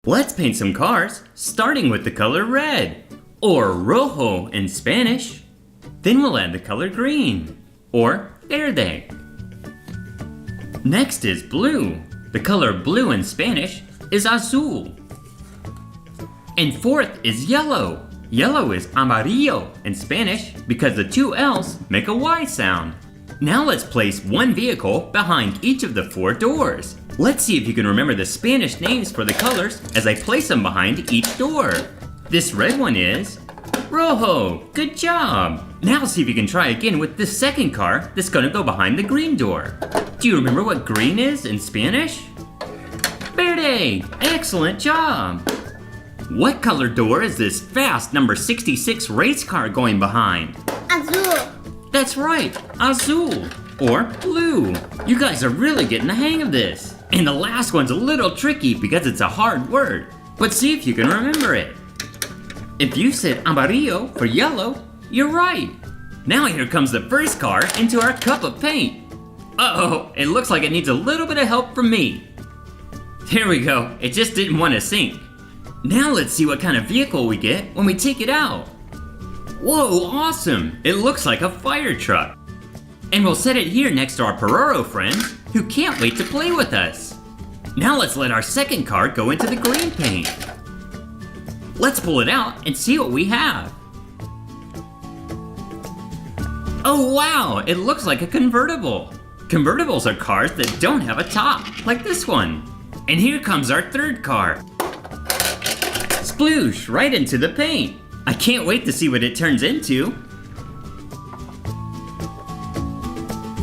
Let's paint some cars, starting with the color red, or rojo in Spanish. Then we'll add the color green, or verde. Next is blue. The color blue in Spanish is azul. And fourth is yellow. Yellow is amarillo in Spanish because the two L's make a Y sound. Now let's place one vehicle behind each of the 4 doors. Let's see if you can remember the Spanish names for the colors as I place them behind each door. This red one is rojo. Good job. Now see if you can try again with this second car that's gonna go behind the green door. Do you remember what green is in Spanish? Verde. Excellent job. What color door is this fast number 66 race car going behind? Azul. That's right, azul, or blue. You guys are really getting the hang of this. And the last one's a little tricky because it's a hard word, but see if you can remember it. If you said amarillo for yellow, you're right. Now here comes the first car into our cup of paint. Uh-oh, it looks like it needs a little bit of help from me. There we go, it just didn't want to sink. Now let's see what kind of vehicle we get when we take it out. Whoa, awesome! It looks like a fire truck. And we'll set it here next to our Pororo friends who can't wait to play with us. Now let's let our second car go into the green paint. Let's pull it out and see what we have. Oh wow, it looks like a convertible. Convertibles are cars that don't have a top, like this one. And here comes our third car. Sploosh, right into the paint. I can't wait to see what it turns into.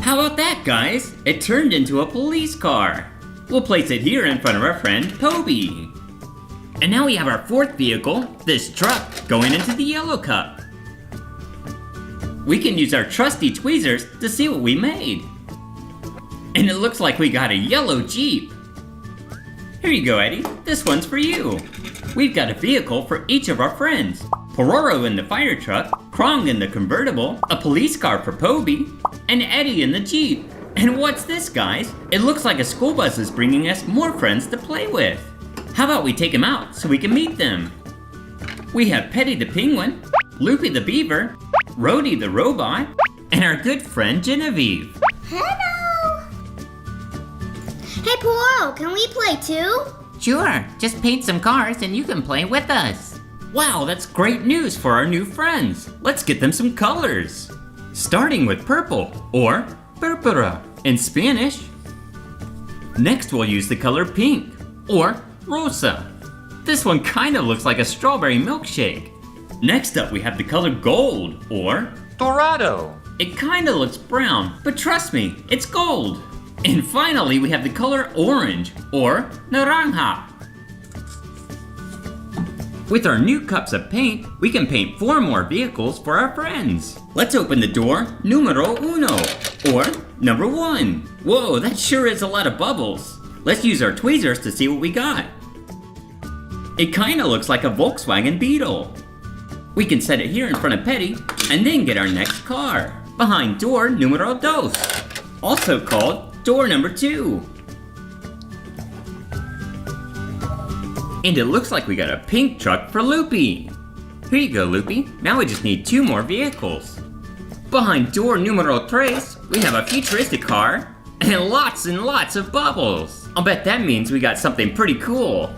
How about that, guys? It turned into a police car. We'll place it here in front of our friend Toby. And now we have our fourth vehicle, this truck, going into the yellow cup. We can use our trusty tweezers to see what we made. And it looks like we got a yellow Jeep. Here you go, Eddie. This one's for you. We've got a vehicle for each of our friends. Pororo in the fire truck, Krong in the convertible, a police car for Poby, and Eddie in the Jeep. And what's this, guys? It looks like a school bus is bringing us more friends to play with. How about we take them out so we can meet them? We have Petty the penguin, Loopy the beaver, Rhodey the robot, and our good friend Genevieve. Hello! Hey, Pororo, can we play too? Sure, just paint some cars and you can play with us. Wow, that's great news for our new friends. Let's get them some colors. Starting with purple, or purpura in Spanish. Next we'll use the color pink, or rosa. This one kind of looks like a strawberry milkshake. Next up we have the color gold, or Dorado. It kind of looks brown, but trust me, it's gold. And finally we have the color orange, or naranja. With our new cups of paint, we can paint 4 more vehicles for our friends. Let's open the door numero uno, or number 1. Whoa, that sure is a lot of bubbles. Let's use our tweezers to see what we got. It kinda looks like a Volkswagen Beetle. We can set it here in front of Petty, and then get our next car, behind door numero dos, also called door number 2. And it looks like we got a pink truck for Loopy. Here you go, Loopy. Now we just need 2 more vehicles. Behind door numero tres, we have a futuristic car and lots of bubbles. I'll bet that means we got something pretty cool.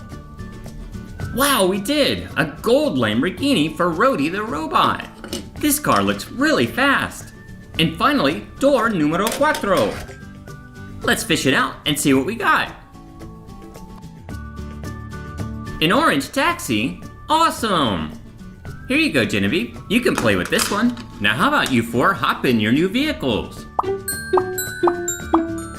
Wow, we did! A gold Lamborghini for Rhodey the robot. This car looks really fast. And finally, door numero cuatro. Let's fish it out and see what we got. An orange taxi? Awesome! Here you go, Genevieve. You can play with this one. Now how about you 4 hop in your new vehicles?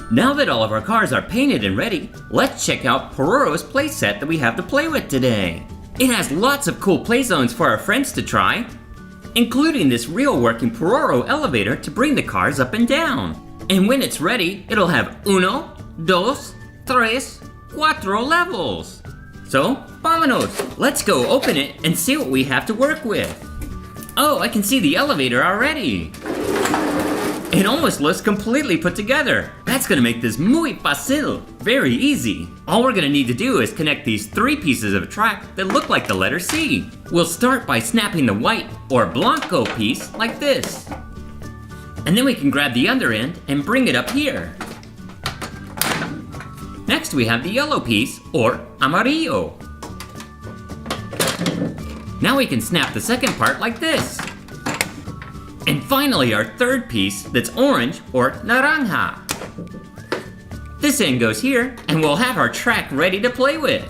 Now that all of our cars are painted and ready, let's check out Pororo's playset that we have to play with today. It has lots of cool play zones for our friends to try, including this real working Pororo elevator to bring the cars up and down. And when it's ready, it'll have uno, dos, tres, cuatro levels. So, vámonos! Let's go open it and see what we have to work with. Oh, I can see the elevator already. It almost looks completely put together. That's That's gonna make this muy fácil, very easy. All we're gonna need to do is connect these 3 pieces of track that look like the letter C. We'll start by snapping the white or blanco piece like this. And then we can grab the other end and bring it up here. Next we have the yellow piece, or amarillo. Now we can snap the second part like this. And finally our third piece that's orange, or naranja. This end goes here, and we'll have our track ready to play with.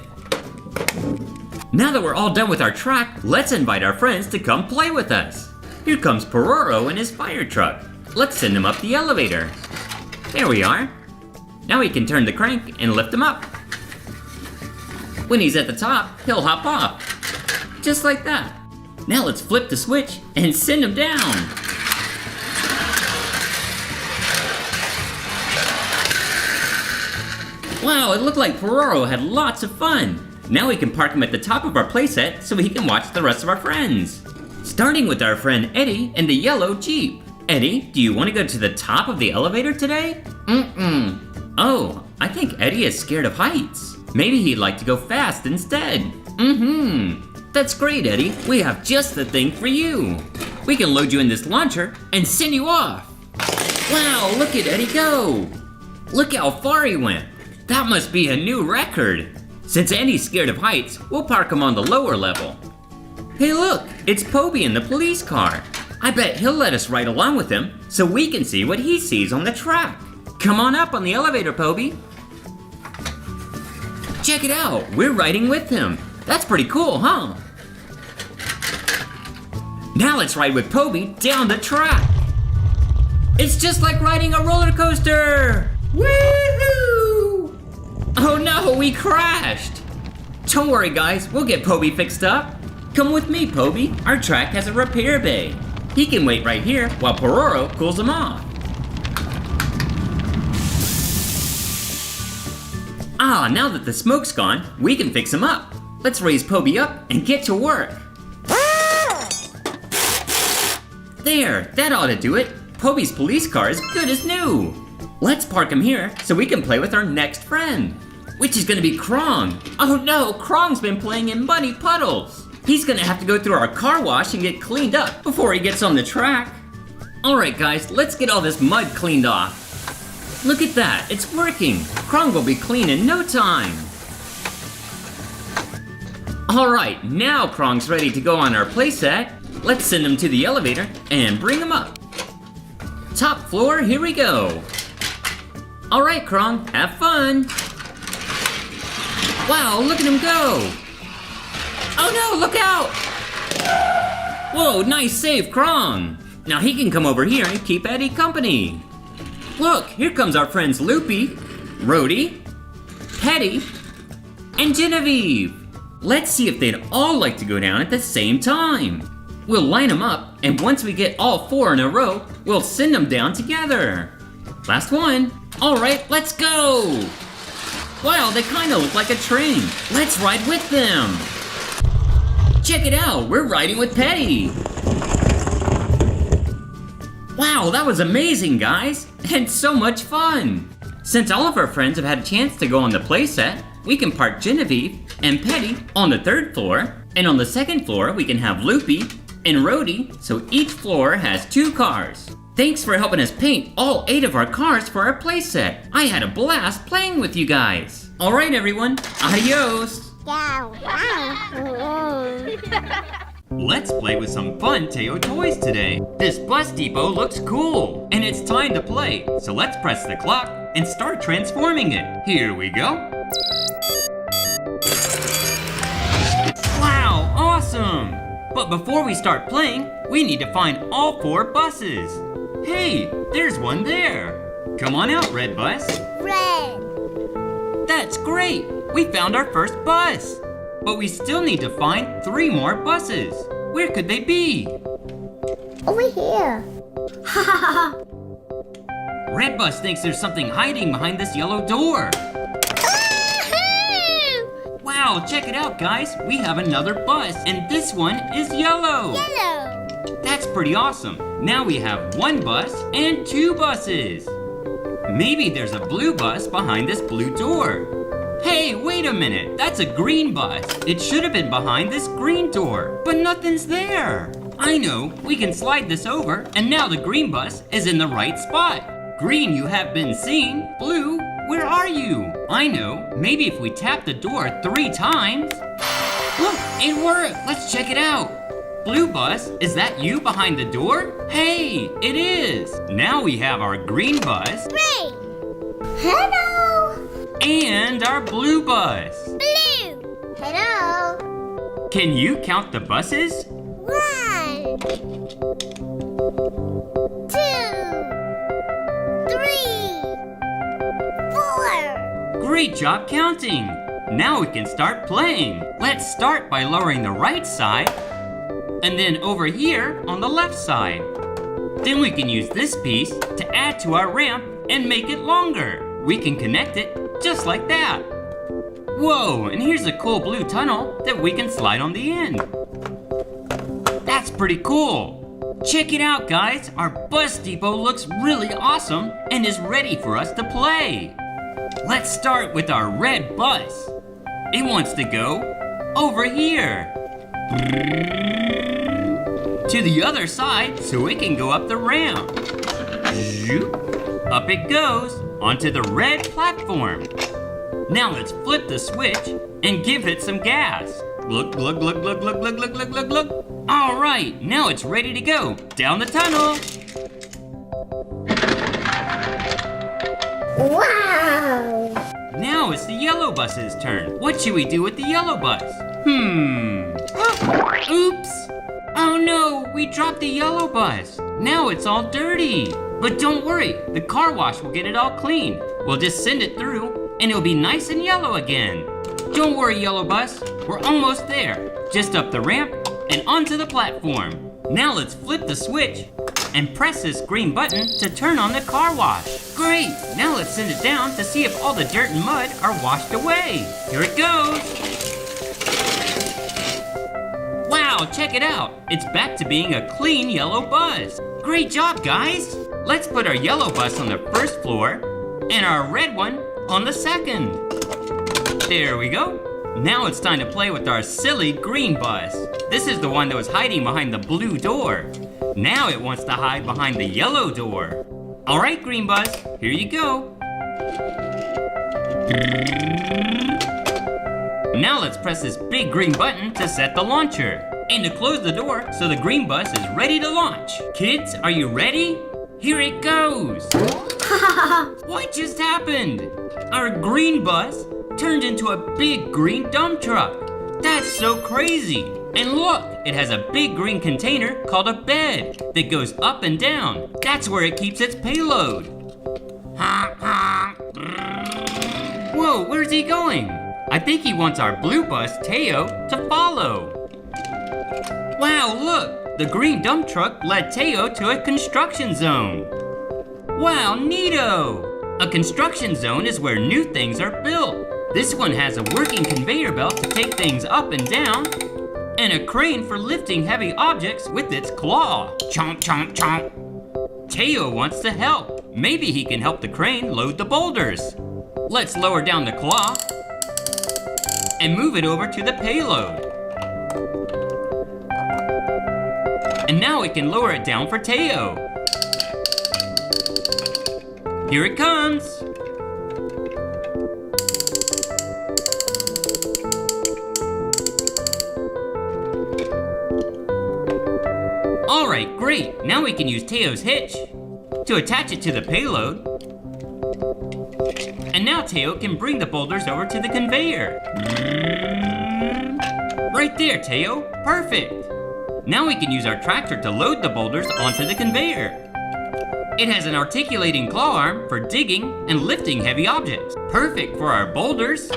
Now that we're all done with our track, let's invite our friends to come play with us. Here comes Pororo in his fire truck. Let's send him up the elevator. There we are. Now we can turn the crank and lift him up. When he's at the top, he'll hop off. Just like that. Now let's flip the switch and send him down. Wow, it looked like Pororo had lots of fun. Now we can park him at the top of our playset so he can watch the rest of our friends. Starting with our friend Eddie in the yellow Jeep. Eddie, do you want to go to the top of the elevator today? Oh, I think Eddie is scared of heights. Maybe he'd like to go fast instead. That's great, Eddie. We have just the thing for you. We can load you in this launcher and send you off. Wow, look at Eddie go. Look how far he went. That must be a new record. Since Eddie's scared of heights, we'll park him on the lower level. Hey look, it's Poby in the police car. I bet he'll let us ride along with him so we can see what he sees on the track. Come on up on the elevator, Poby. Check it out, we're riding with him. That's pretty cool, huh? Now let's ride with Poby down the track. It's just like riding a roller coaster. Woohoo! Oh no, we crashed. Don't worry guys, we'll get Poby fixed up. Come with me, Poby. Our track has a repair bay. He can wait right here while Pororo cools him off. Now that the smoke's gone, we can fix him up. Let's raise Poby up and get to work. There, that ought to do it. Poby's police car is good as new. Let's park him here so we can play with our next friend, which is gonna be Krong. Oh no, Krong's been playing in muddy puddles. He's gonna have to go through our car wash and get cleaned up before he gets on the track. All right guys, let's get all this mud cleaned off. Look at that, it's working. Krong will be clean in no time. All right, now Krong's ready to go on our playset. Let's send him to the elevator and bring him up. Top floor, here we go. All right, Krong, have fun. Wow, look at him go. Oh no, look out. Whoa, nice save, Krong. Now he can come over here and keep Eddie company. Look, here comes our friends Loopy, Rhodey, Petty, and Genevieve. Let's see if they'd all like to go down at the same time. We'll line them up, and once we get all 4 in a row, we'll send them down together. Last one. All right, let's go. Wow, they kind of look like a train. Let's ride with them. Check it out, we're riding with Petty. Wow, that was amazing, guys, and so much fun. Since all of our friends have had a chance to go on the playset, we can park Genevieve and Petty on the 3rd floor, and on the 2nd floor we can have Loopy and Rhodey, so each floor has 2 cars. Thanks for helping us paint all 8 of our cars for our playset. I had a blast playing with you guys. All right, everyone, adios. Let's play with some fun Tayo toys today. This bus depot looks cool, and it's time to play. So let's press the clock and start transforming it. Here we go. Wow, awesome! But before we start playing, we need to find all 4 buses. Hey, there's one there. Come on out, red bus. Red. That's great. We found our first bus. But we still need to find 3 more buses. Where could they be? Over here. Red bus thinks there's something hiding behind this yellow door. Wow, check it out, guys. We have another bus, and this one is yellow. Yellow. That's pretty awesome. Now we have 1 bus and 2 buses. Maybe there's a blue bus behind this blue door. Hey, wait a minute. That's a green bus. It should have been behind this green door, but nothing's there. I know. We can slide this over, and now the green bus is in the right spot. Green, you have been seen. Blue, where are you? I know. Maybe if we tap the door 3 times. Look, it worked. Let's check it out. Blue bus, is that you behind the door? Hey, it is. Now we have our green bus. Green. Hello. And our blue bus. Blue. Hello. Can you count the buses? 1, 2, 3, 4. Great job counting. Now we can start playing. Let's start by lowering the right side and then over here on the left side. Then we can use this piece to add to our ramp and make it longer. We can connect it just like that. Whoa, and here's a cool blue tunnel that we can slide on the end. That's pretty cool. Check it out, guys. Our bus depot looks really awesome and is ready for us to play. Let's start with our red bus. It wants to go over here to the other side so it can go up the ramp. Zoop. Up it goes onto the red platform. Now let's flip the switch and give it some gas. Look, look, look, look, look, look, look, look, look, look. All right, now it's ready to go down the tunnel. Wow. Now it's the yellow bus's turn. What should we do with the yellow bus? Oops. Oh no, we dropped the yellow bus. Now it's all dirty. But don't worry, the car wash will get it all clean. We'll just send it through and it'll be nice and yellow again. Don't worry, yellow bus, we're almost there. Just up the ramp and onto the platform. Now let's flip the switch and press this green button to turn on the car wash. Great, now let's send it down to see if all the dirt and mud are washed away. Here it goes. Wow, check it out. It's back to being a clean yellow bus. Great job, guys. Let's put our yellow bus on the first floor and our red one on the second. There we go. Now it's time to play with our silly green bus. This is the one that was hiding behind the blue door. Now it wants to hide behind the yellow door. All right, green bus, here you go. Now let's press this big green button to set the launcher and to close the door so the green bus is ready to launch. Kids, are you ready? Here it goes. What just happened? Our green bus turned into a big green dump truck. That's so crazy. And look, it has a big green container called a bed that goes up and down. That's where it keeps its payload. Whoa, where's he going? I think he wants our blue bus, Tayo, to follow. Wow, look, the green dump truck led Tayo to a construction zone. Wow, neato! A construction zone is where new things are built. This one has a working conveyor belt to take things up and down, and a crane for lifting heavy objects with its claw. Chomp, chomp, chomp. Tayo wants to help. Maybe he can help the crane load the boulders. Let's lower down the claw and move it over to the payload. And now we can lower it down for Tayo. Here it comes. All right, great. Now we can use Tayo's hitch to attach it to the payload. And now Tayo can bring the boulders over to the conveyor. Right there, Tayo. Perfect. Now we can use our tractor to load the boulders onto the conveyor. It has an articulating claw arm for digging and lifting heavy objects. Perfect for our boulders.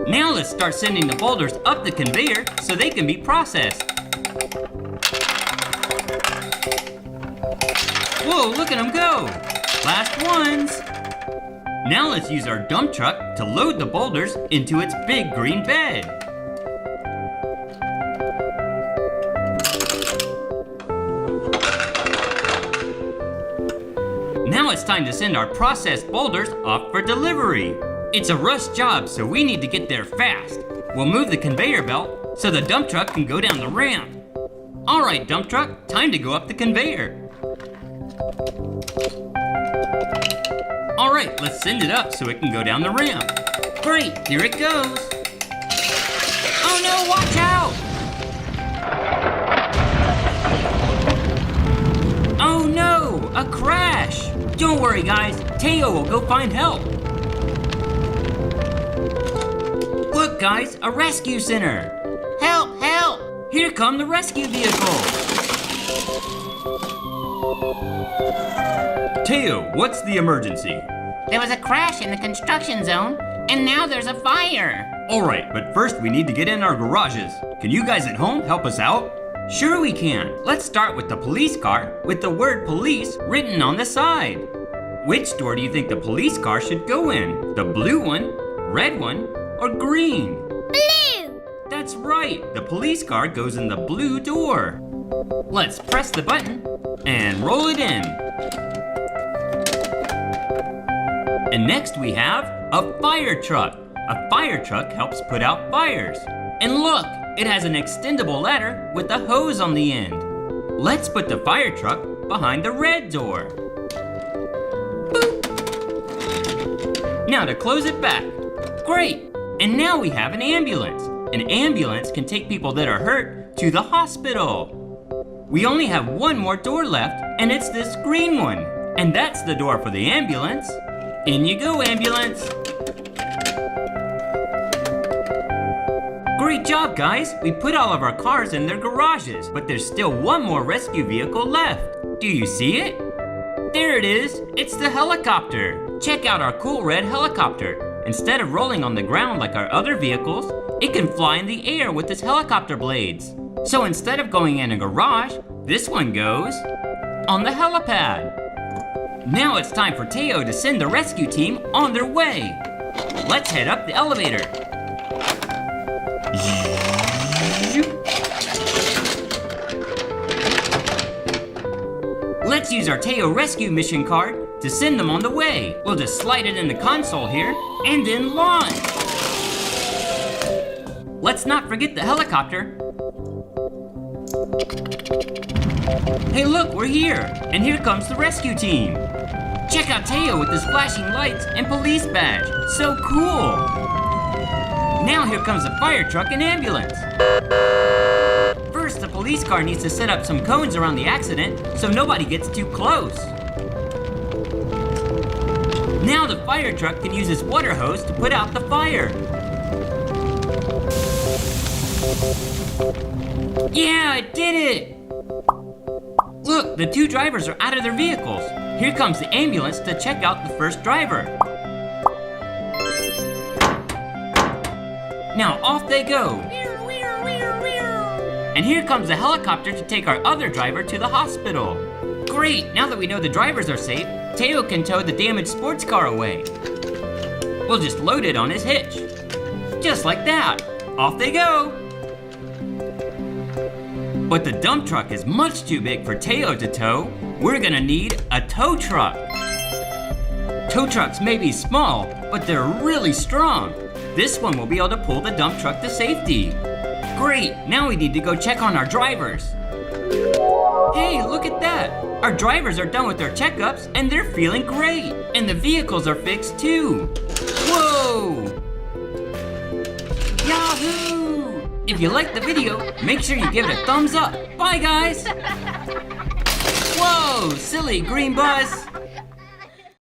Now let's start sending the boulders up the conveyor so they can be processed. Whoa, look at them go! Last ones! Now let's use our dump truck to load the boulders into its big green bed. time to send our processed boulders off for delivery. It's a rush job, so we need to get there fast. We'll move the conveyor belt so the dump truck can go down the ramp. All right, dump truck, time to go up the conveyor. All right, let's send it up so it can go down the ramp. Great, here it goes. Oh no, watch out! Oh no, a crash! Don't worry guys, Tayo will go find help. Look guys, a rescue center. Help, help! Here come the rescue vehicle. Tayo, what's the emergency? There was a crash in the construction zone, and now there's a fire. All right, but first we need to get in our garages. Can you guys at home help us out? Sure we can. Let's start with the police car with the word police written on the side. Which door do you think the police car should go in? The blue one, red one, or green? Blue. That's right, the police car goes in the blue door. Let's press the button and roll it in. And next we have a fire truck. A fire truck helps put out fires. And look, it has an extendable ladder with a hose on the end. Let's put the fire truck behind the red door. Boop. Now to close it back. Great, and now we have an ambulance. An ambulance can take people that are hurt to the hospital. We only have one more door left, and it's this green one. And that's the door for the ambulance. In you go, ambulance. Great job, guys. We put all of our cars in their garages, but there's still one more rescue vehicle left. Do you see it? There it is. It's the helicopter. Check out our cool red helicopter. Instead of rolling on the ground like our other vehicles, it can fly in the air with its helicopter blades. So instead of going in a garage, this one goes on the helipad. Now it's time for Tayo to send the rescue team on their way. Let's head up the elevator. Let's use our Tayo rescue mission card to send them on the way. We'll just slide it in the console here and then launch. Let's not forget the helicopter. Hey look, we're here, and here comes the rescue team. Check out Tayo with his flashing lights and police badge. So cool. Now here comes the fire truck and ambulance. First, the police car needs to set up some cones around the accident so nobody gets too close. Now the fire truck can use its water hose to put out the fire. Yeah, it did it! Look, the two drivers are out of their vehicles. Here comes the ambulance to check out the first driver. Now off they go. And here comes the helicopter to take our other driver to the hospital. Great, now that we know the drivers are safe, Tayo can tow the damaged sports car away. We'll just load it on his hitch. Just like that. Off they go. But the dump truck is much too big for Tayo to tow. We're gonna need a tow truck. Tow trucks may be small, but they're really strong. This one will be able to pull the dump truck to safety. Great, now we need to go check on our drivers. Hey, look at that. Our drivers are done with their checkups and they're feeling great. And the vehicles are fixed too. Whoa! Yahoo! If you liked the video, make sure you give it a thumbs up. Bye guys! Whoa, silly green bus!